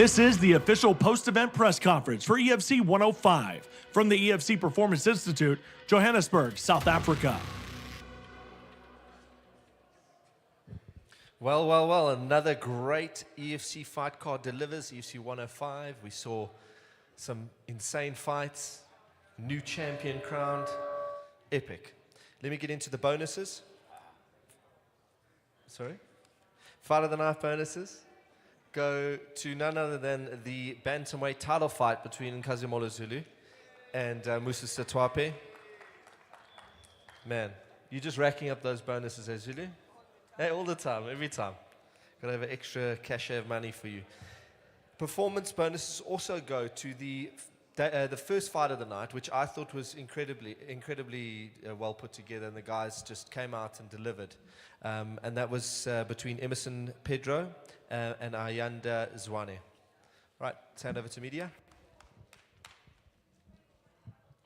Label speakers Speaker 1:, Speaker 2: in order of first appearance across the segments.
Speaker 1: This is the official post-event press conference for EFC 105 from the EFC Performance Institute, Johannesburg, South Africa.
Speaker 2: Well, another great EFC fight card delivers, EFC 105. We saw some insane fights, new champion crowned, epic. Let me get into the bonuses. Sorry? Fight of the night bonuses go to none other than the bantamweight title fight between Nkazimola Zulu and Musa Setwape. Man, you're just racking up those bonuses, eh, Zulu? Hey, all the time, every time. Gotta have an extra cachet of money for you. Performance bonuses also go to the first fight of the night, which I thought was incredibly well put together, and the guys just came out and delivered. And that was between Emerson Pedro and Ayanda Zwane. Right, let's hand over to media.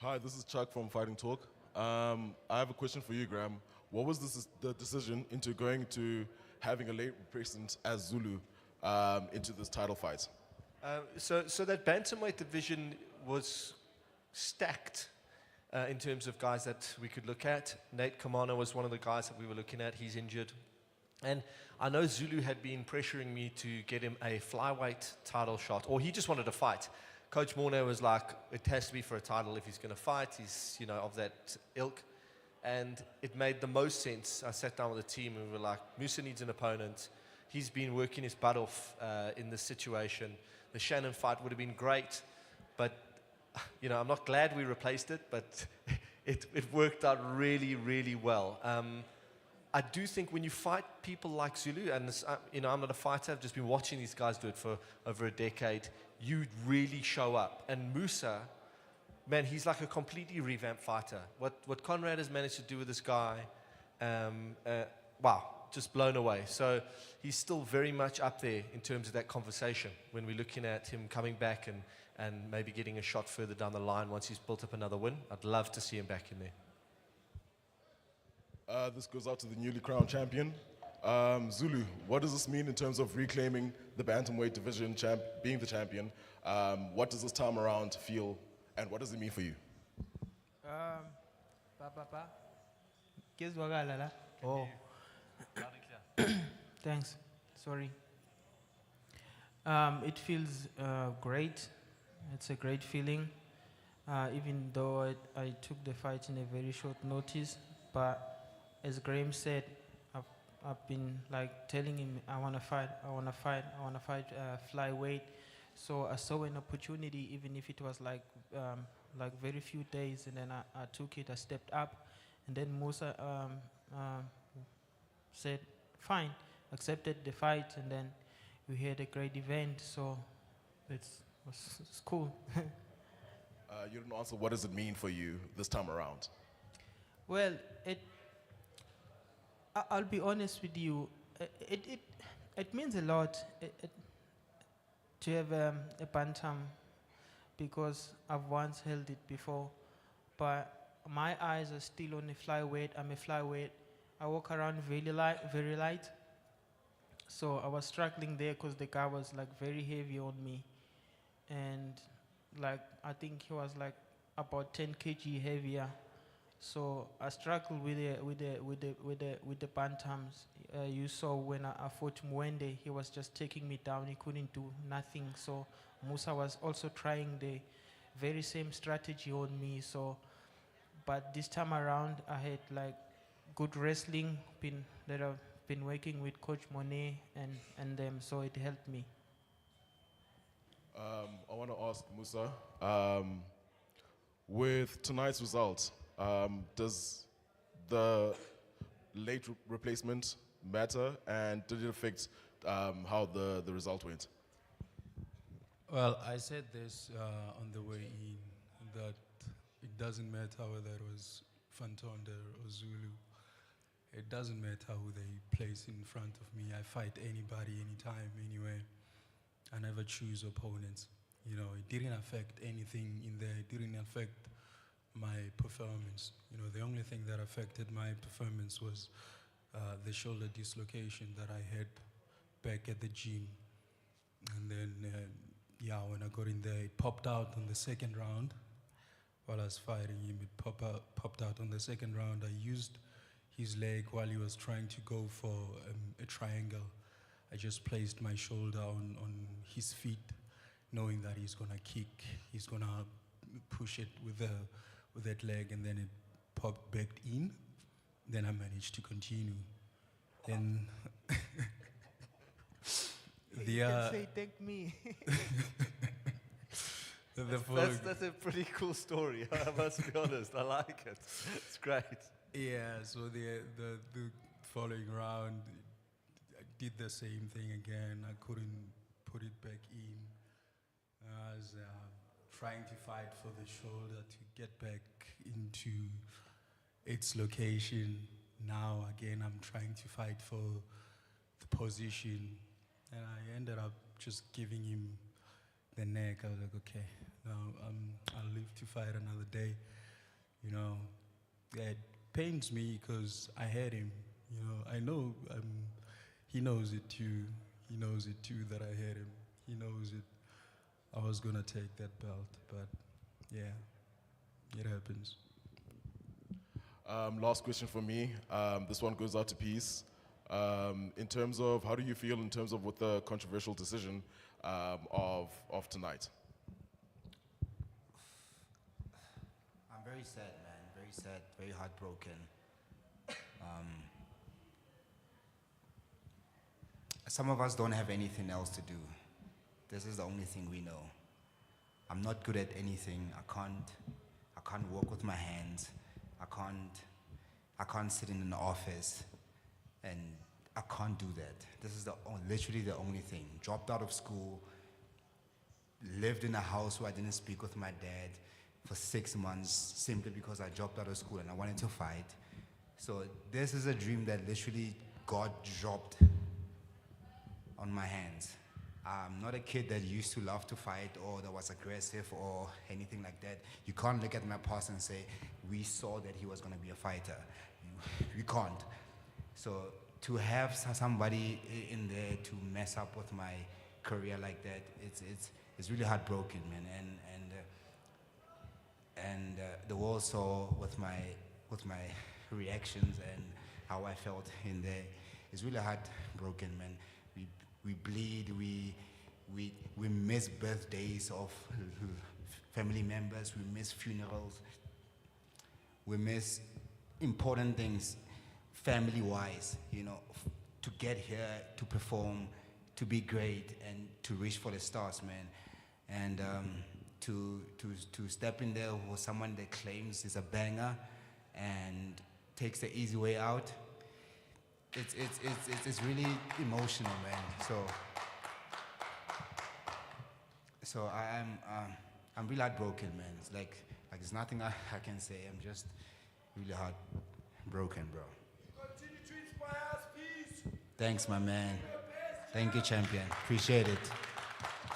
Speaker 3: Hi, this is Chuck from Fighting Talk. I have a question for you, Graham. What was the decision into going to having a late replacement as Zulu into this title fight?
Speaker 2: So that bantamweight division was stacked in terms of guys that we could look at. Nate Kamano was one of the guys that we were looking at. He's injured. And I know Zulu had been pressuring me to get him a flyweight title shot, or he just wanted to fight. Coach Morne was like, it has to be for a title if he's going to fight. He's, of that ilk. And it made the most sense. I sat down with the team and we were like, Musa needs an opponent. He's been working his butt off in this situation. The Shannon fight would have been great, but I'm not glad we replaced it, but it worked out really, really well. I do think when you fight people like Zulu, and this, I'm not a fighter, I've just been watching these guys do it for over a decade, you really show up. And Musa, man, he's like a completely revamped fighter. What Conrad has managed to do with this guy, wow, just blown away. So he's still very much up there in terms of that conversation when we're looking at him coming back and maybe getting a shot further down the line once he's built up another win. I'd love to see him back in there.
Speaker 3: This goes out to the newly crowned champion. Zulu, what does this mean in terms of reclaiming the bantamweight division, being the champion? What does this time around feel, and what does it mean for you?
Speaker 4: Oh. Thanks. Sorry. It feels great. It's a great feeling. Even though I took the fight in a very short notice, but as Graham said, I've been like telling him I want to fight flyweight. So I saw an opportunity, even if it was like very few days, and then I took it. I stepped up, and then Musa said, fine, accepted the fight, and then we had a great event, so it's cool.
Speaker 3: You didn't answer, what does it mean for you this time around?
Speaker 4: Well, I'll be honest with you, it means a lot to have a bantam, because I've once held it before, but my eyes are still on the flyweight. I'm a flyweight. I walk around very light. So I was struggling there because the guy was like very heavy on me. And like, I think he was like about 10 kg heavier. So I struggled with the bantams. You saw when I fought Mwende, he was just taking me down. He couldn't do nothing. So Musa was also trying the very same strategy on me. So, but this time around, I had like good wrestling that I've been working with Coach Monet and them, so it helped me.
Speaker 3: I want to ask Musa, with tonight's results, does the late replacement matter, and did it affect how the result went?
Speaker 5: Well, I said this on the way in, that it doesn't matter whether it was Fantonda or Zulu. It doesn't matter who they place in front of me. I fight anybody, anytime, anywhere. I never choose opponents. It didn't affect anything in there. It didn't affect my performance. The only thing that affected my performance was the shoulder dislocation that I had back at the gym. And then yeah, when I got in there, it popped out on the second round. While I was fighting him, it popped out on the second round. I used his leg while he was trying to go for a triangle. I just placed my shoulder on his feet, knowing that he's gonna kick, he's gonna push it with that leg, and then it popped back in. Then I managed to continue. Then
Speaker 4: You can say, thank me.
Speaker 2: That's a pretty cool story. I must be honest. I like it. It's great.
Speaker 5: Yeah, so the following round, I did the same thing again. I couldn't put it back in. I was trying to fight for the shoulder to get back into its location. Now again, I'm trying to fight for the position, and I ended up just giving him the neck. I was like, okay, now I'll live to fight another day. You know, it pains me because I had him. You know, I know he knows it too. He knows it too that I had him. He knows it. I was gonna take that belt, but yeah, it happens.
Speaker 3: Last question for me. This one goes out to Peace. In terms of, how do you feel in terms of with the controversial decision of tonight?
Speaker 6: I'm very sad, man. Very sad, very heartbroken. Some of us don't have anything else to do. This is the only thing we know. I'm not good at anything. I can't work with my hands. I can't sit in an office, and I can't do that. This is literally the only thing. Dropped out of school, lived in a house where I didn't speak with my dad for 6 months simply because I dropped out of school and I wanted to fight. So this is a dream that literally God dropped on my hands. I'm not a kid that used to love to fight or that was aggressive or anything like that. You can't look at my past and say, we saw that he was going to be a fighter. You can't. So to have somebody in there to mess up with my career like that, it's really heartbroken, man. And the world saw with my reactions and how I felt in there. It's really heartbroken, man. We bleed, we miss birthdays of family members, we miss funerals, we miss important things family-wise, you know, to get here, to perform, to be great, and to reach for the stars, man. And to step in there with someone that claims is a banger and takes the easy way out. It's really emotional, man. So I'm really heartbroken, man. It's like there's nothing I can say. I'm just really heartbroken, bro.
Speaker 7: Continue to inspire us, please.
Speaker 6: Thanks, my man. Thank you, champion. Appreciate it.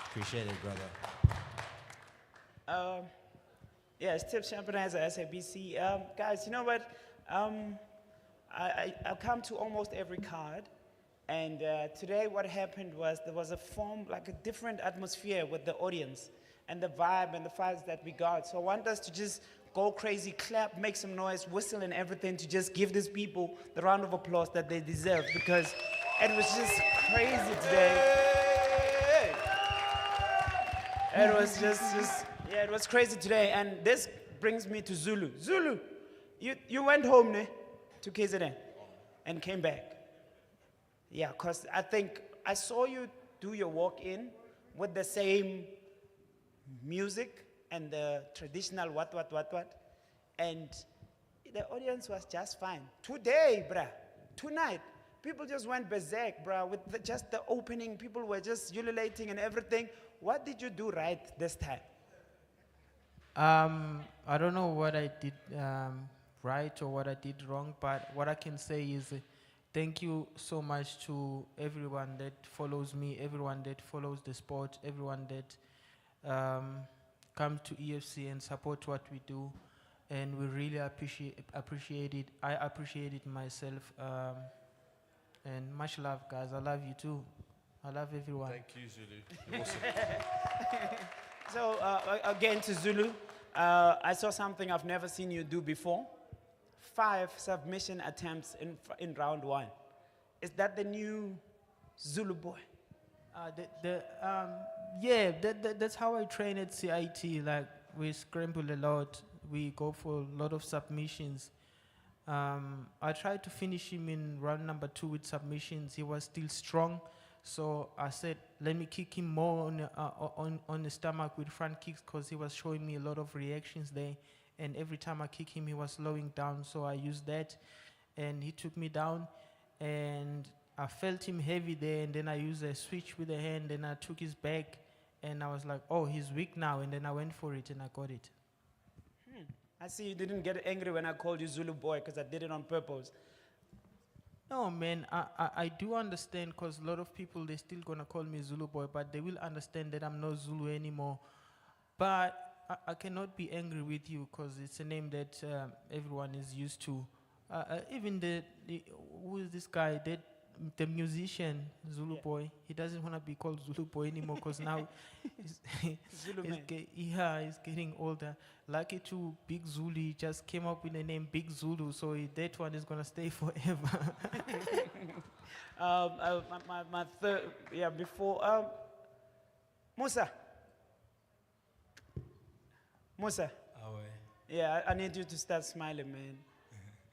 Speaker 6: Appreciate it, brother.
Speaker 8: Yeah, it's Tip Champion as a SABC. Guys, you know what? I come to almost every card, and today what happened was there was a different atmosphere with the audience and the vibe and the vibes that we got. So I want us to just go crazy, clap, make some noise, whistle and everything to just give these people the round of applause that they deserve, because it was just crazy today. It was yeah, it was crazy today. And this brings me to Zulu. Zulu, you went home, ne? To KZN and came back. Yeah, because I think I saw you do your walk-in with the same music and the traditional what, and the audience was just fine. Today, bruh, tonight, people just went berserk, bruh, with just the opening. People were just ululating and everything. What did you do right this time?
Speaker 4: I don't know what I did right or what I did wrong, but what I can say is thank you so much to everyone that follows me, everyone that follows the sport, everyone that comes to EFC and support what we do, and we really appreciate it. I appreciate it myself, and much love, guys. I love you too. I love everyone.
Speaker 2: Thank you, Zulu. You're awesome.
Speaker 8: So again to Zulu, I saw something I've never seen you do before. 5 submission attempts in round 1. Is that the new Zulu boy?
Speaker 4: That's how I train at CIT. Like, we scramble a lot. We go for a lot of submissions. I tried to finish him in round number 2 with submissions. He was still strong. So I said, let me kick him more on the stomach with front kicks, because he was showing me a lot of reactions there. And every time I kick him, he was slowing down. So I used that, and he took me down. And I felt him heavy there, and then I used a switch with the hand, and I took his back, and I was like, oh, he's weak now. And then I went for it, and I got it.
Speaker 8: I see you didn't get angry when I called you Zulu boy, because I did it on purpose.
Speaker 4: No, man, I do understand, because a lot of people, they're still going to call me Zulu boy, but they will understand that I'm not Zulu anymore. But I cannot be angry with you, because it's a name that everyone is used to. Even who is this guy, the musician, Zulu boy, he doesn't want to be called Zulu boy anymore, because now
Speaker 8: Zulu man.
Speaker 4: he's getting older. Lucky to Big Zulu, he just came up with the name Big Zulu, so that one is going to stay forever.
Speaker 8: My third, before, Musa. Yeah, I need you to start smiling, man.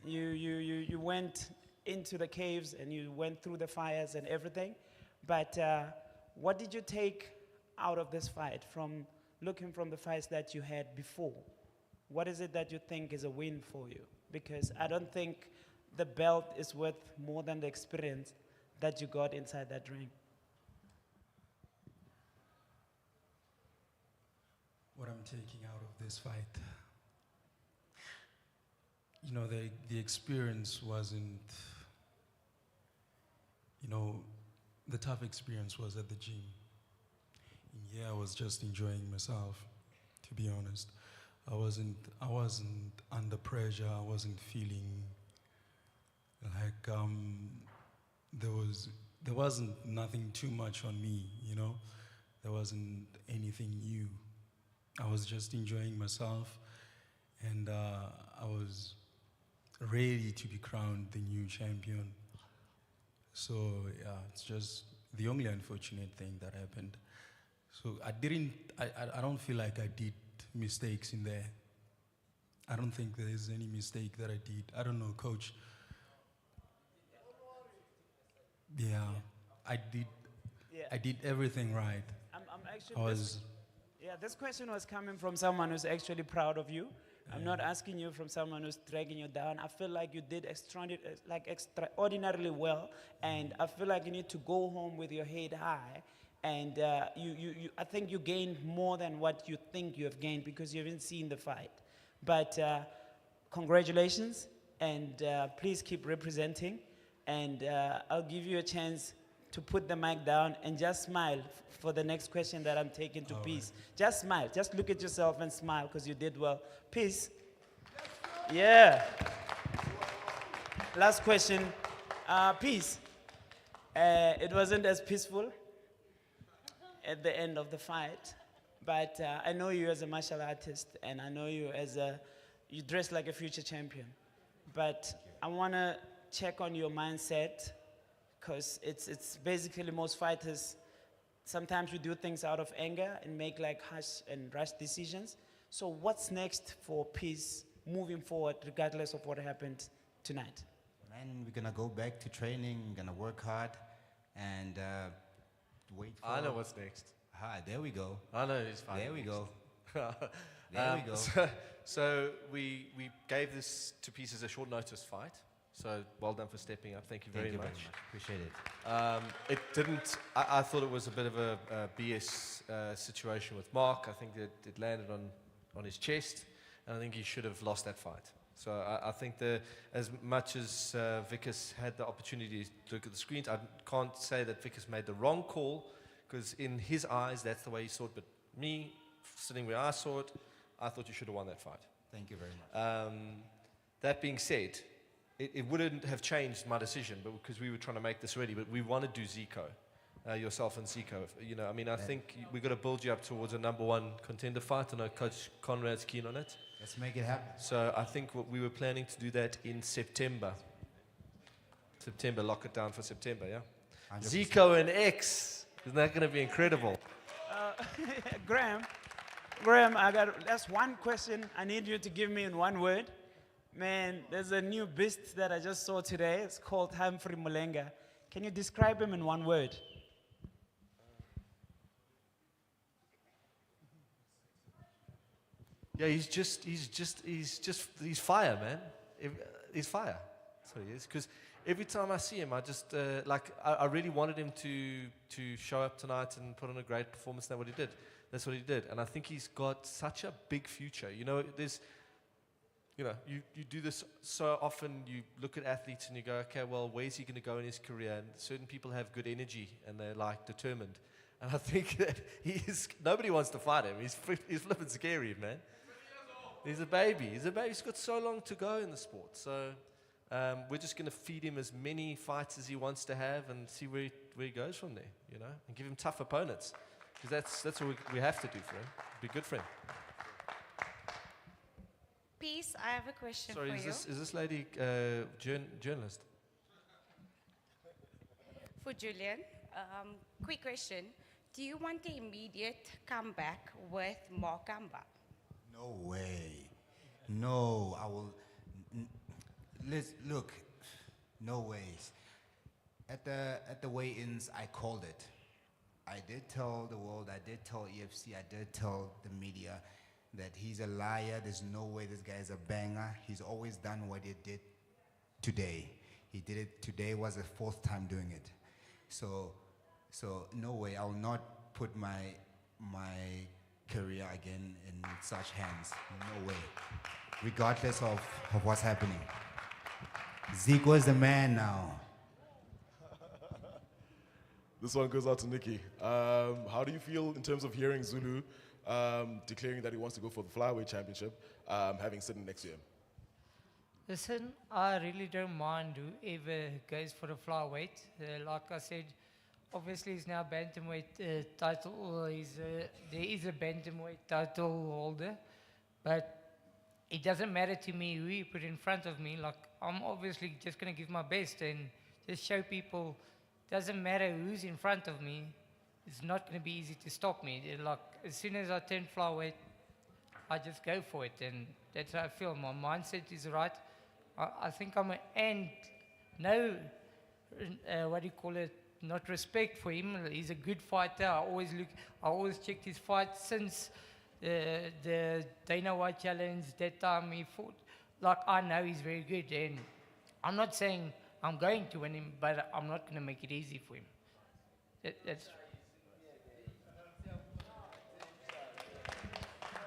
Speaker 8: You went into the caves and you went through the fires and everything, but what did you take out of this fight from looking from the fights that you had before? What is it that you think is a win for you? Because I don't think the belt is worth more than the experience that you got inside that ring.
Speaker 5: What I'm taking out of this fight, you know, the experience wasn't, you know, the tough experience was at the gym. In here, I was just enjoying myself, to be honest. I wasn't under pressure. I wasn't feeling like there wasn't nothing too much on me, you know. There wasn't anything new. I was just enjoying myself, and I was ready to be crowned the new champion. So yeah, it's just the only unfortunate thing that happened. So I don't feel like I did mistakes in there. I don't think there is any mistake that I did. I don't know, coach. Yeah, I did.
Speaker 8: Yeah.
Speaker 5: I did everything right.
Speaker 8: I'm actually. This question was coming from someone who's actually proud of you. I'm not asking you from someone who's dragging you down. I feel like you did extraordinarily well, and I feel like you need to go home with your head high. And I think you gained more than what you think you have gained, because you haven't seen the fight. But congratulations, and please keep representing. And I'll give you a chance to put the mic down and just smile for the next question that I'm taking to Peace. Right. Just smile. Just look at yourself and smile, because you did well. Peace. Yeah. Last question. Peace. It wasn't as peaceful at the end of the fight, but I know you as a martial artist, and I know you as you dress like a future champion. But I want to check on your mindset, because it's basically most fighters, sometimes we do things out of anger and make like harsh and rash decisions. So what's next for Peace moving forward, regardless of what happened tonight?
Speaker 6: Man, we're going to go back to training, we're going to work hard, and wait for...
Speaker 2: I know what's next.
Speaker 6: There we go.
Speaker 2: I know it's fine.
Speaker 6: There we go. There we go.
Speaker 2: So we gave this to Peace as a short notice fight. So well done for stepping up. Thank you very much.
Speaker 6: Appreciate it.
Speaker 2: It didn't. I thought it was a bit of a BS situation with Mark. I think that it landed on his chest, and I think he should have lost that fight. So I think as much as Vickers had the opportunity to look at the screens, I can't say that Vickers made the wrong call, because in his eyes that's the way he saw it. But me, sitting where I saw it, I thought you should have won that fight.
Speaker 6: Thank you very much.
Speaker 2: That being said, it wouldn't have changed my decision, but because we were trying to make this ready, but we want to do Zico. yourself and Zico. You know, I mean, I think we've got to build you up towards a #1 contender fight. I know Coach Conrad's keen on it.
Speaker 6: Let's make it happen.
Speaker 2: So I think we were planning to do that in September. September, lock it down for September, yeah?
Speaker 6: 100%.
Speaker 2: Zico and X. Isn't that going to be incredible?
Speaker 8: Graham, that's one question I need you to give me in one word. Man, there's a new beast that I just saw today. It's called Humphrey Mulenga. Can you describe him in one word?
Speaker 2: Yeah, he's fire, man. He's fire. That's what he is. Because every time I see him, I just, I really wanted him to show up tonight and put on a great performance. That's what he did. That's what he did. And I think he's got such a big future. You know, you do this so often, you look at athletes and you go, okay, well, where's he going to go in his career? And certain people have good energy and they're like determined. And I think that nobody wants to fight him. He's flipping scary, man. He's a baby. He's got so long to go in the sport. So we're just going to feed him as many fights as he wants to have and see where he goes from there, you know, and give him tough opponents. Because that's what we have to do for him. Be good for him.
Speaker 9: Peace, I have a question
Speaker 2: Sorry,
Speaker 9: for you.
Speaker 2: is this lady journalist?
Speaker 9: For Julian, quick question. Do you want the immediate comeback with Makamba?
Speaker 6: No way. No, I will. Look, no ways. At the weigh-ins, I called it. I did tell the world, I did tell EFC, I did tell the media that he's a liar. There's no way this guy is a banger. He's always done what he did today. He did it today, was the 4th time doing it. So no way. I will not put my career again in such hands. No way. Regardless of what's happening. Zico is the man now.
Speaker 3: This one goes out to Nikki. How do you feel in terms of hearing Zulu declaring that he wants to go for the flyweight championship, having sitting next to him?
Speaker 10: Listen, I really don't mind whoever goes for the flyweight. Like I said, obviously he's now bantamweight title. There is a bantamweight title holder, but it doesn't matter to me who you put in front of me. Like, I'm obviously just going to give my best and just show people, doesn't matter who's in front of me, it's not going to be easy to stop me. Like, as soon as I turn flyweight, I just go for it, and that's how I feel. My mindset is right. I think and no, what do you call it, not respect for him. He's a good fighter. I always checked his fights since the Dana White Challenge, that time he fought. Like, I know he's very good, and I'm not saying I'm going to win him, but I'm not going to make it easy for him. That's.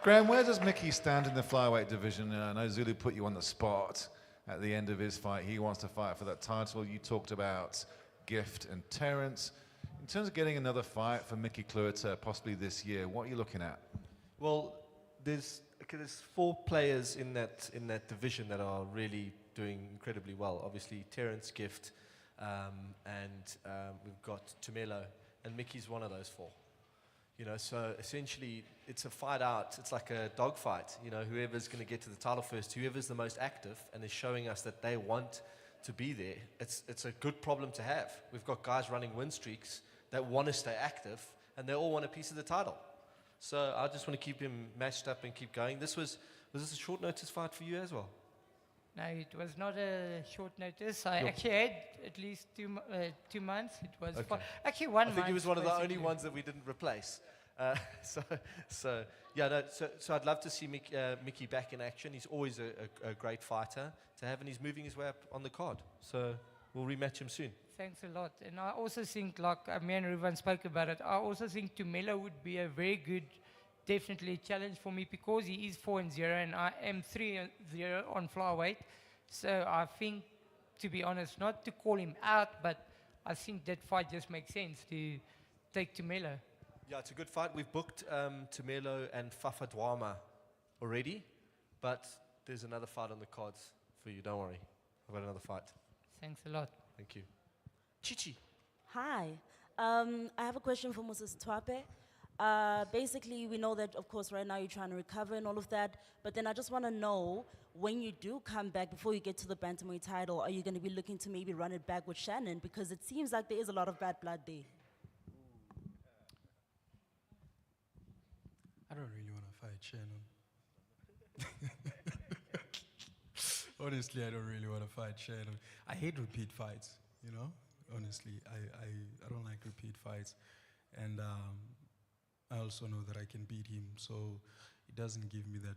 Speaker 11: Graham, where does Mickey stand in the flyweight division? I know Zulu put you on the spot at the end of his fight. He wants to fight for that title. You talked about Gift and Terence. In terms of getting another fight for Mickey Kluiter possibly this year, what are you looking at?
Speaker 2: Well, there's 4 players in that division that are really doing incredibly well. Obviously, Terence, Gift, and we've got Tumelo, and Mickey's one of those 4. You know, so essentially, it's a fight out. It's like a dog fight. You know, whoever's going to get to the title first, whoever's the most active and is showing us that they want to be there, it's a good problem to have. We've got guys running win streaks that want to stay active, and they all want a piece of the title. So I just want to keep him matched up and keep going. Was this a short notice fight for you as well?
Speaker 10: No, it was not a short notice. I actually had at least 2 months. It was actually 1 month.
Speaker 2: I think he was one of the only ones that we didn't replace. So I'd love to see Mickey back in action. He's always a great fighter to have, and he's moving his way up on the card. So we'll rematch him soon.
Speaker 10: Thanks a lot. And I also think, like me and Ruvan spoke about it, I also think Tumelo would be a very good, definitely challenge for me, because he is 4-0 and I am 3-0 on flyweight. So I think, to be honest, not to call him out, but I think that fight just makes sense to take Tumelo.
Speaker 2: Yeah, it's a good fight. We've booked Tumelo and Fafa Dwama already, but there's another fight on the cards for you. Don't worry. I've got another fight.
Speaker 10: Thanks a lot.
Speaker 2: Thank you. Chichi.
Speaker 12: Hi. I have a question for Moses Twape. Basically, we know that, of course, right now you're trying to recover and all of that, but then I just want to know, when you do come back, before you get to the bantamweight title, are you going to be looking to maybe run it back with Shannon? Because it seems like there is a lot of bad blood there.
Speaker 5: I don't really want to fight Shannon. Honestly, I don't really want to fight Shannon. I hate repeat fights, you know? Honestly, I don't like repeat fights. And I also know that I can beat him, so it doesn't give me that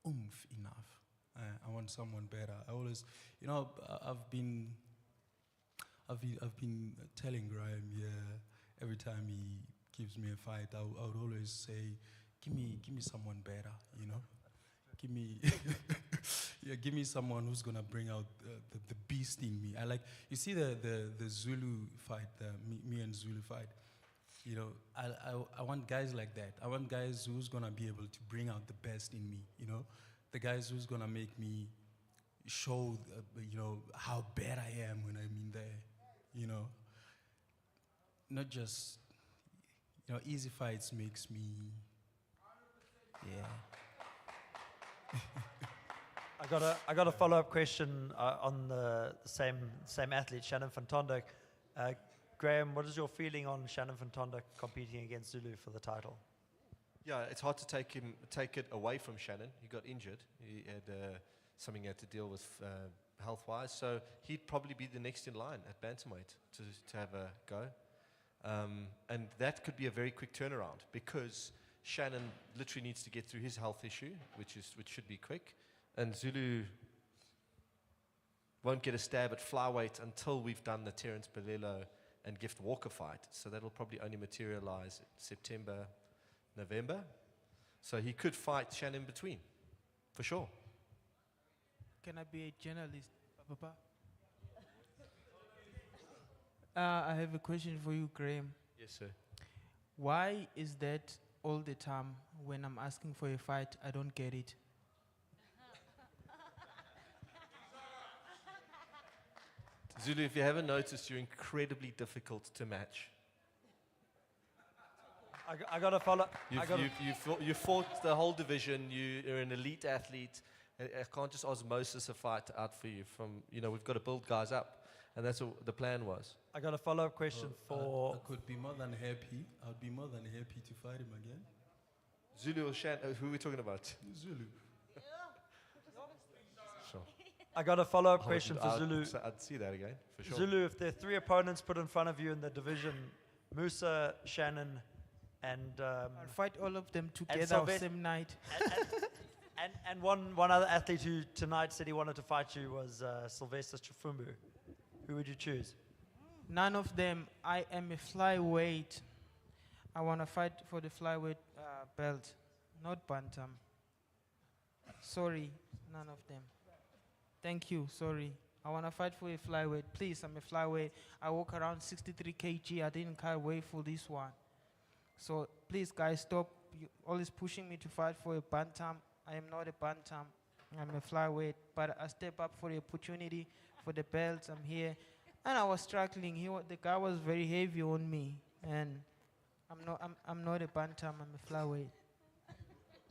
Speaker 5: oomph enough. I want someone better. I always, you know, I've been telling Graham, yeah, every time he gives me a fight, I would always say, give me someone better, you know? Give me, yeah, give me someone who's gonna bring out the beast in me. I like, you see the Zulu fight, me and Zulu fight. You know, I want guys like that. I want guys who's gonna be able to bring out the best in me. You know, the guys who's gonna make me show, you know, how bad I am when I'm in there. You know, not just, you know, easy fights makes me, yeah.
Speaker 13: I got a follow-up question on the same athlete, Shannon van Tondek. Graham, what is your feeling on Shannon van Tondek competing against Zulu for the title?
Speaker 2: Yeah, it's hard to take it away from Shannon. He got injured. He had something he had to deal with health-wise. So he'd probably be the next in line at bantamweight to have a go. And that could be a very quick turnaround because Shannon literally needs to get through his health issue, which should be quick. And Zulu won't get a stab at flyweight until we've done the Terence Balelo and Gift Walker fight. So that'll probably only materialize September, November. So he could fight Shannon in between, for sure.
Speaker 4: Can I be a journalist, Papa? I have a question for you, Graham.
Speaker 2: Yes, sir.
Speaker 4: Why is that all the time when I'm asking for a fight, I don't get it?
Speaker 2: Zulu, if you haven't noticed, you're incredibly difficult to match.
Speaker 13: I got to follow.
Speaker 2: You fought the whole division. You're an elite athlete. I can't just osmosis a fight out for you. We've got to build guys up, and that's what the plan was.
Speaker 13: I got a follow-up question for.
Speaker 5: I could be more than happy. I'd be more than happy to fight him again.
Speaker 2: Zulu or Shan? Who are we talking about?
Speaker 5: Zulu.
Speaker 2: Sure.
Speaker 13: I got a follow-up question for Zulu.
Speaker 2: I'd see that again, for sure.
Speaker 13: Zulu, if there are three opponents put in front of you in the division, Musa, Shannon, and
Speaker 4: I'll fight all of them together on the same night.
Speaker 13: And one other athlete who tonight said he wanted to fight you was Sylvester Chifumbu. Who would you choose?
Speaker 4: None of them. I am a flyweight. I want to fight for the flyweight belt, not bantam. Sorry, none of them. Thank you, sorry. I want to fight for a flyweight. Please, I'm a flyweight. I walk around 63 kg. I didn't can't wait for this one. So please, guys, stop. You always pushing me to fight for a bantam. I am not a bantam. I'm a flyweight. But I step up for the opportunity, for the belts. I'm here. And I was struggling. The guy was very heavy on me. And I'm not a bantam. I'm a flyweight.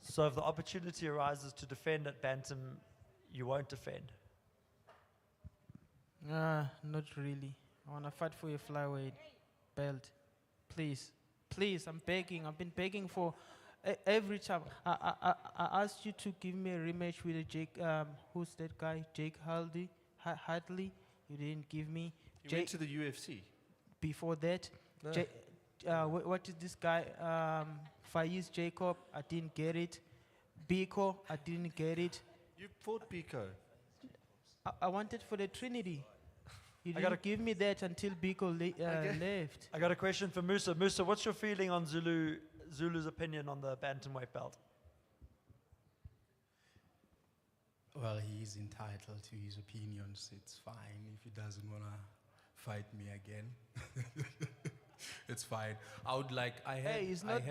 Speaker 13: So if the opportunity arises to defend at bantam, you won't defend?
Speaker 4: Not really. I want to fight for a flyweight belt. Please. Please, I'm begging. I've been begging for every time. I asked you to give me a rematch with Jake, who's that guy? Jake Hadley. You didn't give me.
Speaker 2: You went to the UFC.
Speaker 4: Before that,
Speaker 2: No.
Speaker 4: what is this guy? Faiz Jacob, I didn't get it. Biko, I didn't get it.
Speaker 2: You fought Biko.
Speaker 4: I wanted for the Trinity. You didn't give me that until Biko left.
Speaker 13: I got a question for Musa. Musa, what's your feeling on Zulu's opinion on the bantamweight belt?
Speaker 5: Well, he is entitled to his opinions. It's fine if he doesn't want to fight me again. It's fine. I would like.
Speaker 4: It's not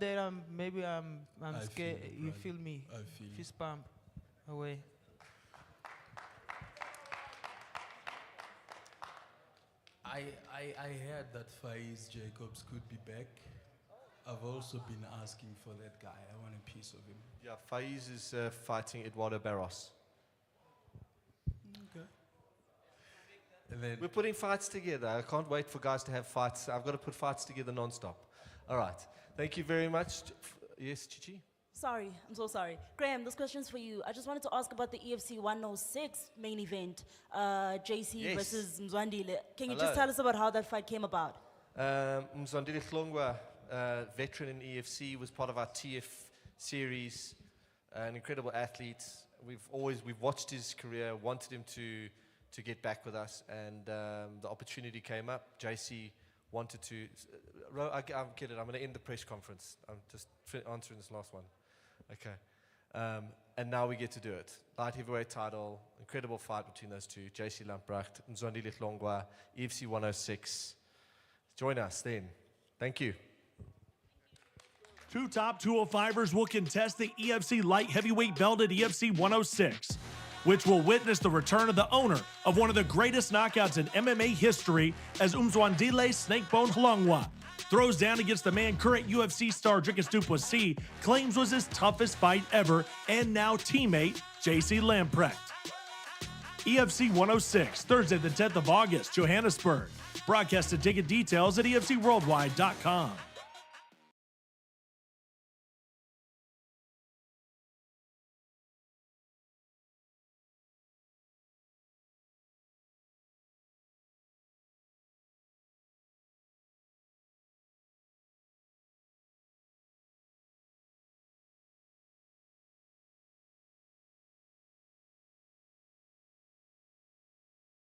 Speaker 4: that I'm. Maybe I'm scared. You feel me?
Speaker 5: I feel
Speaker 4: fist bump away.
Speaker 5: I heard that Faiz Jacobs could be back. I've also been asking for that guy. I want a piece of him.
Speaker 2: Yeah, Faiz is fighting Eduardo Barros.
Speaker 5: Okay. And then
Speaker 2: We're putting fights together. I can't wait for guys to have fights. I've got to put fights together non-stop. All right. Thank you very much. Yes, Chichi?
Speaker 12: Sorry, I'm so sorry. Graham, this question's for you. I just wanted to ask about the EFC 106 main event, JC
Speaker 2: Yes.
Speaker 12: versus Mzwandile. Can you
Speaker 2: Hello.
Speaker 12: just tell us about how that fight came about?
Speaker 2: Mzwandile Hlongwa, veteran in EFC, was part of our TF series, an incredible athlete. We've watched his career, wanted him to get back with us, and the opportunity came up. JC wanted to. I get it. I'm going to end the press conference. I'm just answering this last one. Okay. And now we get to do it. Light heavyweight title, incredible fight between those two. JC Lamprecht, Mzwandile Hlongwa, EFC 106. Join us then. Thank you.
Speaker 1: Two top 205ers will contest the EFC light heavyweight belt at EFC 106, which will witness the return of the owner of one of the greatest knockouts in MMA history, as Mzwandile Snakebone Hlongwa throws down against the man current UFC star Dricus du Plessis claims was his toughest fight ever, and now teammate JC Lamprecht. EFC 106, Thursday the 10th of August, Johannesburg. Broadcast and ticket details at EFCworldwide.com.